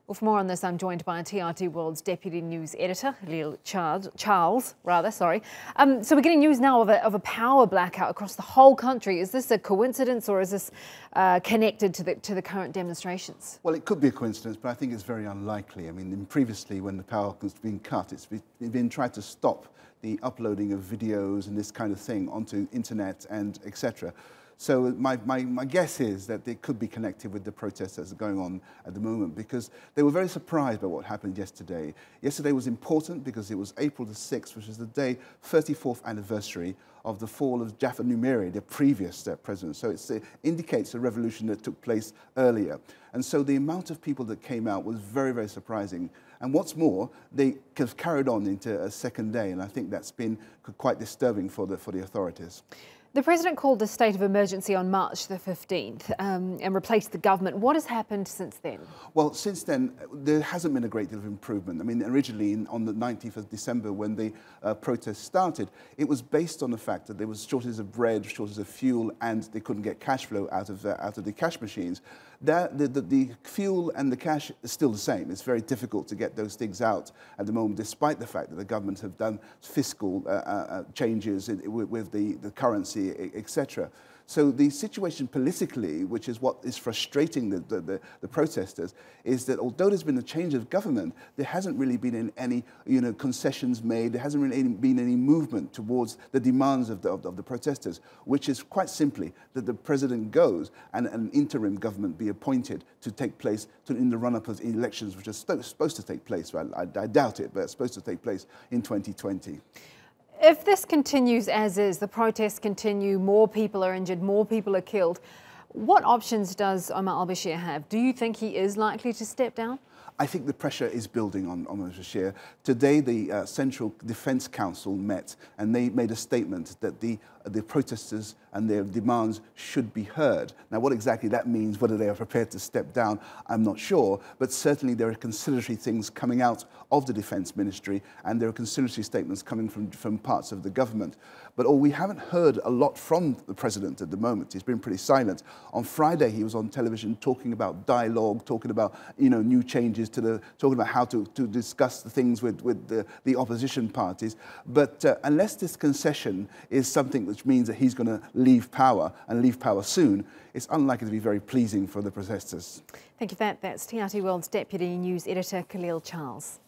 Well, for more on this, I'm joined by TRT World's Deputy News Editor, Khalil Charles. So we're getting news now of a power blackout across the whole country. Is this a coincidence, or is this connected to the current demonstrations? Well, it could be a coincidence, but I think it's very unlikely. I mean, previously when the power has been cut, it's been tried to stop the uploading of videos and this kind of thing onto internet and etc. So my guess is that it could be connected with the protests that are going on at the moment, because they were very surprised by what happened yesterday. Yesterday was important because it was April the 6th, which is the 34th anniversary of the fall of Jaffa Numeri, the previous president. So it indicates a revolution that took place earlier. And so the amount of people that came out was very, very surprising. And what's more, they have carried on into a second day, and I think that's been quite disturbing for the authorities. The President called a state of emergency on March the 15th and replaced the government. What has happened since then? Well, since then, there hasn't been a great deal of improvement. I mean, originally on the 19th of December, when the protest started, it was based on the fact that there was shortage of bread, shortage of fuel, and they couldn't get cash flow out of the cash machines. The fuel and the cash is still the same. It's very difficult to get those things out at the moment, despite the fact that the government have done fiscal changes with the currency, etc. So the situation politically, which is what is frustrating the protesters, is that although there's been a change of government, there hasn't really been any concessions made. There hasn't really been any movement towards the demands of the protesters, which is quite simply that the president goes and an interim government be appointed to take place in the run-up of elections, which are supposed to take place. Well, I doubt it, but it's supposed to take place in 2020. If this continues as is, the protests continue, more people are injured, more people are killed, what options does Omar al-Bashir have? Do you think he is likely to step down? I think the pressure is building on al-Bashir. Today, the Central Defence Council met and they made a statement that the protesters and their demands should be heard. Now, what exactly that means, whether they are prepared to step down, I'm not sure, but certainly there are conciliatory things coming out of the Defence Ministry, and there are conciliatory statements coming from parts of the government. But we haven't heard a lot from the president at the moment. He's been pretty silent. On Friday, he was on television talking about dialogue, talking about new changes talking about how to discuss the things with the opposition parties. But unless this concession is something which means that he's going to leave power and leave power soon, it's unlikely to be very pleasing for the protesters. Thank you for that. That's TRT World's Deputy News Editor, Khalil Charles.